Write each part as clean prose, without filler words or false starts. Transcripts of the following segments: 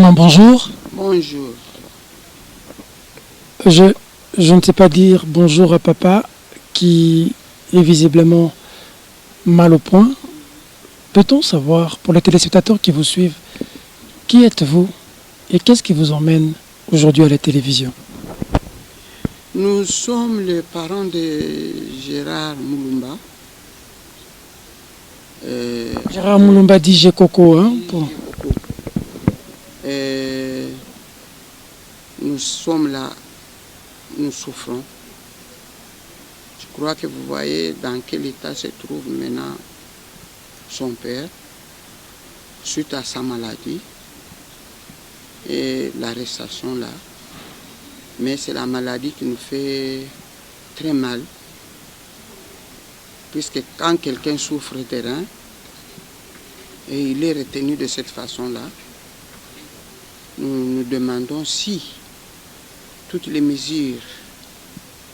Maman, bonjour. Bonjour. Je ne sais pas dire bonjour à papa qui est visiblement mal au point. Peut-on savoir, pour les téléspectateurs qui vous suivent, qui êtes-vous et qu'est-ce qui vous emmène aujourd'hui à la télévision? Nous sommes les parents de Gérard Moulumba. Gérard Moulumba dit j'ai coco, hein, pour... Nous sommes là, nous souffrons. Je crois que vous voyez dans quel état se trouve maintenant son père suite à sa maladie et l'arrestation là. Mais c'est la maladie qui nous fait très mal, puisque quand quelqu'un souffre des reins et il est retenu de cette façon-là, nous nous demandons si toutes les mesures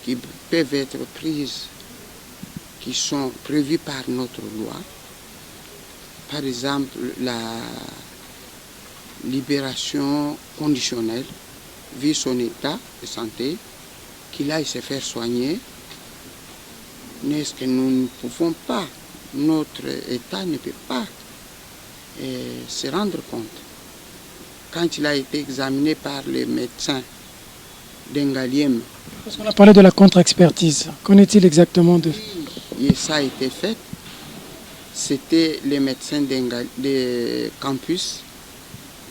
qui peuvent être prises, qui sont prévues par notre loi, par exemple la libération conditionnelle, vu son état de santé, qu'il aille se faire soigner, n'est-ce que nous ne pouvons pas, notre état ne peut pas se rendre compte. Quand il a été examiné par les médecins d'Engaliem. Parce qu'on a parlé de la contre-expertise. Qu'en est-il exactement de... Et ça a été fait. C'était les médecins de campus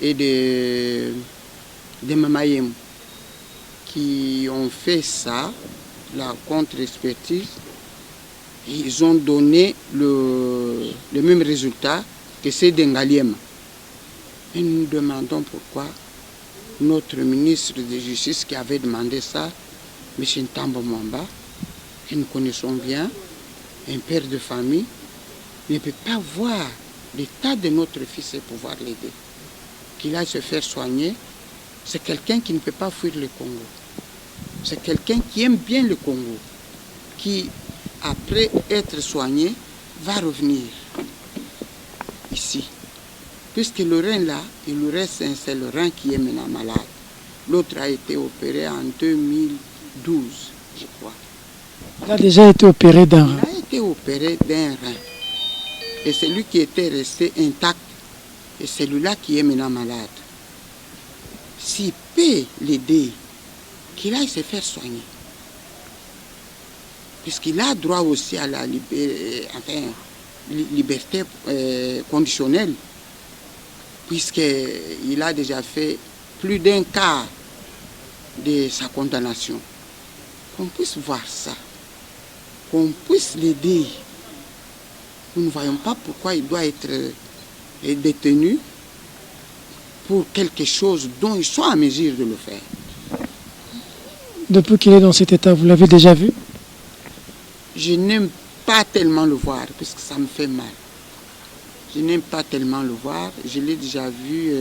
et de Mamayem qui ont fait ça, la contre-expertise. Ils ont donné le même résultat que ceux d'Engaliem. Et nous nous demandons pourquoi notre ministre de Justice qui avait demandé ça, M. Ntambo Mwamba, que nous connaissons bien, un père de famille, ne peut pas voir l'état de notre fils et pouvoir l'aider. Qu'il aille se faire soigner, c'est quelqu'un qui ne peut pas fuir le Congo. C'est quelqu'un qui aime bien le Congo, qui, après être soigné, va revenir ici. Puisque le rein là, il lui reste un seul rein qui est maintenant malade. L'autre a été opéré en 2012, je crois. Il a déjà été opéré d'un rein. Il a été opéré d'un rein. Et celui qui était resté intact, et celui-là qui est maintenant malade. S'il peut l'aider, qu'il aille se faire soigner. Puisqu'il a droit aussi à la liberté conditionnelle. Puisqu'il a déjà fait plus d'un quart de sa condamnation. Qu'on puisse voir ça, qu'on puisse l'aider. Nous ne voyons pas pourquoi il doit être détenu pour quelque chose dont ils sont à mesure de le faire. Depuis qu'il est dans cet état, vous l'avez déjà vu? Je n'aime pas tellement le voir, puisque ça me fait mal. Je n'aime pas tellement le voir. Je l'ai déjà vu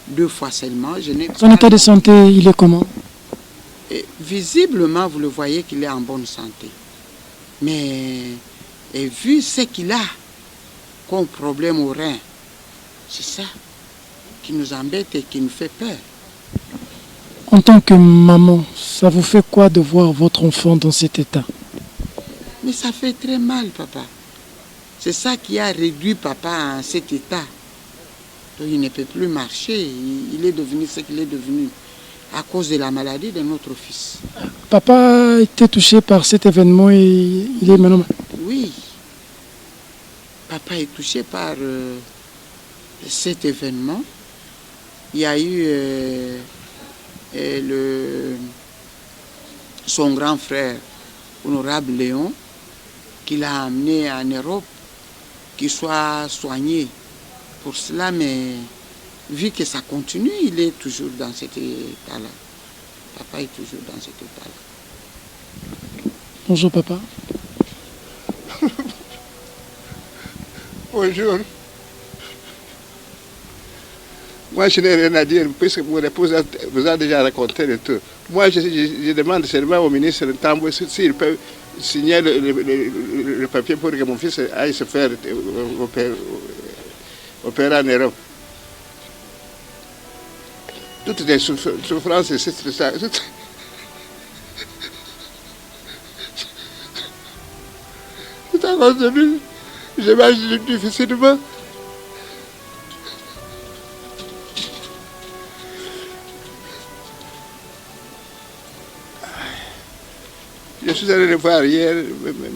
2 fois seulement. Son état de santé, il est comment? Et visiblement, vous le voyez qu'il est en bonne santé. Mais vu ce qu'il a comme problème au rein, c'est ça qui nous embête et qui nous fait peur. En tant que maman, ça vous fait quoi de voir votre enfant dans cet état? Mais ça fait très mal, papa. C'est ça qui a réduit papa en cet état. Donc, il ne peut plus marcher. Il est devenu ce qu'il est devenu à cause de la maladie de notre fils. Papa a été touché par cet événement et il est maintenant... Oui. Papa est touché par cet événement. Il y a eu son grand frère, honorable Léon, qui l'a amené en Europe, qu'il soit soigné pour cela, mais vu que ça continue, il est toujours dans cet état-là. Papa est toujours dans cet état-là. Bonjour papa. Bonjour. Moi, je n'ai rien à dire, puisque mon épouse vous a déjà raconté le tout. Moi, je demande seulement au ministre Ntambo s'il peut signer le papier pour que mon fils aille se faire opérer en Europe. toutes les souffrances, c'est ça. C'est à cause de lui. Je mange difficilement. Je suis allé le voir hier,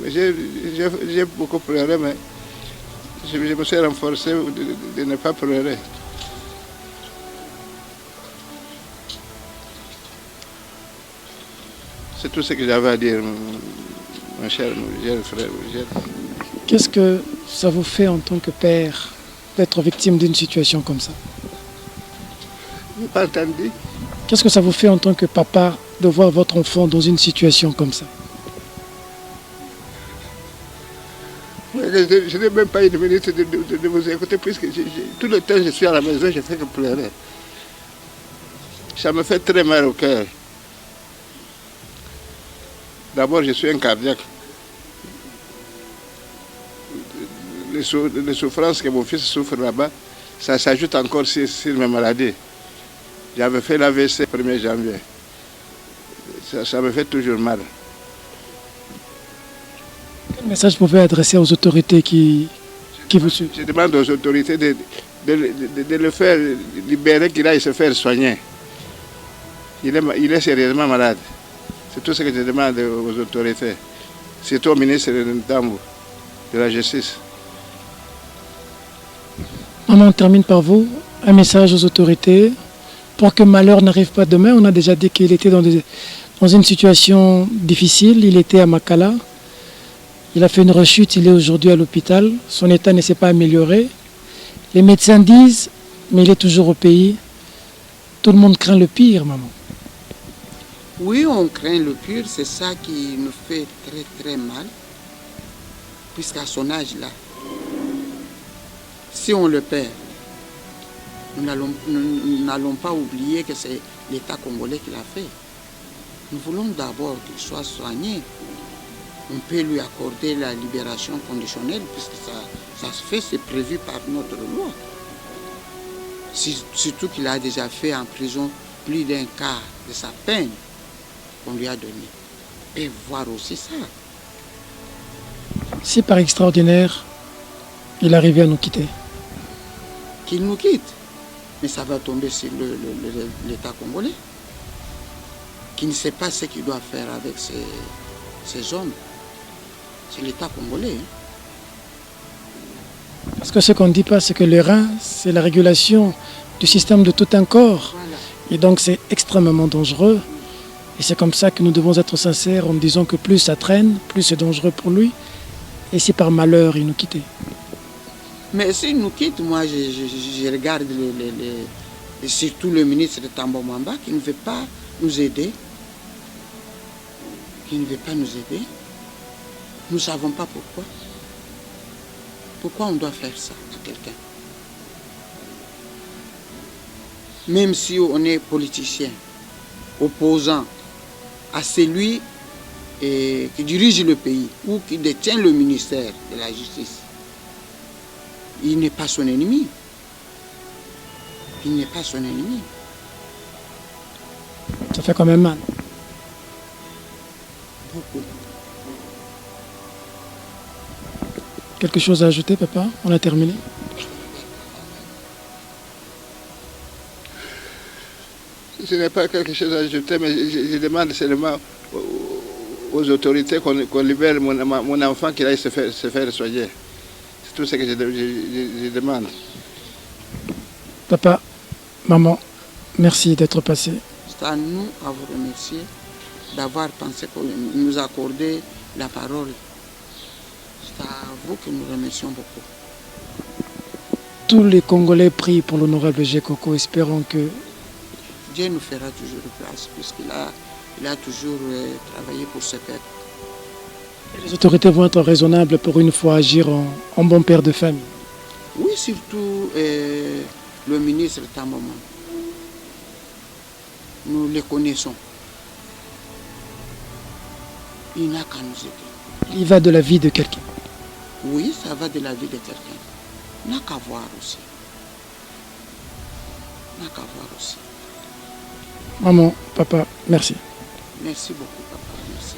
j'ai beaucoup pleuré, mais je me suis renforcé de ne pas pleurer. C'est tout ce que j'avais à dire, mon cher frère. Qu'est-ce que ça vous fait en tant que père d'être victime d'une situation comme ça? Je n'ai pas entendu. Qu'est-ce que ça vous fait en tant que papa de voir votre enfant dans une situation comme ça? Je n'ai même pas une minute de vous écouter puisque tout le temps je suis à la maison, je fais que pleurer. Ça me fait très mal au cœur. D'abord, je suis un cardiaque. Les souffrances que mon fils souffre là-bas, ça s'ajoute encore sur mes maladies. J'avais fait l'AVC le 1er janvier. Ça me fait toujours mal. Quel message vous pouvez adresser aux autorités qui vous suivent? Je demande aux autorités de le faire libérer, qu'il aille se faire soigner. Il est sérieusement malade. C'est tout ce que je demande aux autorités. Surtout au ministre de la Justice. On termine par vous. Un message aux autorités pour que malheur n'arrive pas demain. On a déjà dit qu'il était dans une situation difficile. Il était à Makala. Il a fait une rechute. Il est aujourd'hui à l'hôpital. Son état ne s'est pas amélioré. Les médecins disent, mais il est toujours au pays. Tout le monde craint le pire, maman. Oui, on craint le pire, c'est ça qui nous fait très très mal, puisqu'à son âge là, si on le perd, nous n'allons pas oublier que c'est l'État congolais qui l'a fait. Nous voulons d'abord qu'il soit soigné. On peut lui accorder la libération conditionnelle, puisque ça se fait, c'est prévu par notre loi. Surtout qu'il a déjà fait en prison plus d'un quart de sa peine qu'on lui a donné. Et voir aussi ça. Si par extraordinaire, il arrivait à nous quitter. Qu'il nous quitte. Mais ça va tomber sur l'État congolais, qui ne sait pas ce qu'il doit faire avec ces hommes. C'est l'État congolais. Parce que ce qu'on ne dit pas, c'est que le rein, c'est la régulation du système de tout un corps. Voilà. Et donc c'est extrêmement dangereux. Et c'est comme ça que nous devons être sincères en disant que plus ça traîne, plus c'est dangereux pour lui. Et si par malheur il nous quittait. Mais s'il nous quitte, moi je regarde surtout le ministre de Tambo Mwamba qui ne veut pas nous aider. Qui ne veut pas nous aider. Nous ne savons pas pourquoi. Pourquoi on doit faire ça à quelqu'un? Même si on est politicien, opposant à celui qui dirige le pays ou qui détient le ministère de la Justice, il n'est pas son ennemi. Il n'est pas son ennemi. Ça fait quand même mal. Beaucoup. Quelque chose à ajouter, papa? On a terminé. Je n'ai pas quelque chose à ajouter, mais je demande seulement aux autorités qu'on libère mon enfant, qu'il aille se faire soigner. C'est tout ce que je demande. Papa, maman, merci d'être passé. C'est à nous à vous remercier d'avoir pensé pour nous accorder la parole. C'est à vous que nous remercions beaucoup. Tous les Congolais prient pour l'honorable Gekoko, espérant que Dieu nous fera toujours grâce, puisqu'il a toujours travaillé pour ce peuple. les autorités vont être raisonnables pour une fois agir en bon père de famille. Oui, surtout le ministre Tamboman. Nous le connaissons. Il n'a qu'à nous aider. Il va de la vie de quelqu'un. Oui, ça va de la vie de quelqu'un. Il n'a qu'à voir aussi. Il n'a qu'à voir aussi. maman, papa, merci. Merci beaucoup, papa. Merci.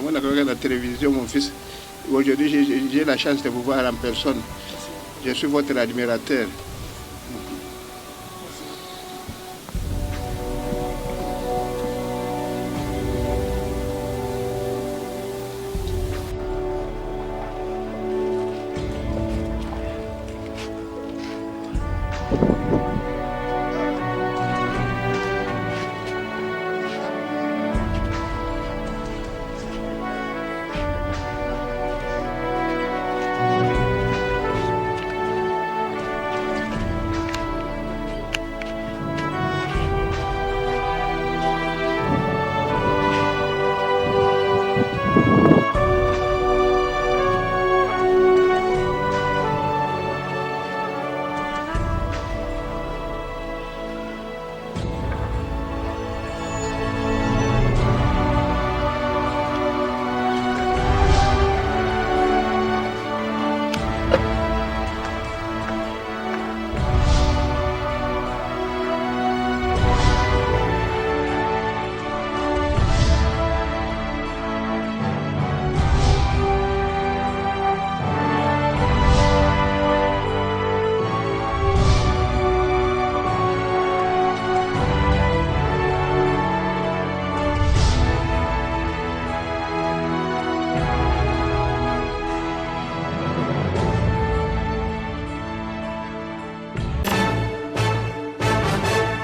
On a la télévision, mon fils. Aujourd'hui, j'ai la chance de vous voir en personne. Je suis votre admirateur.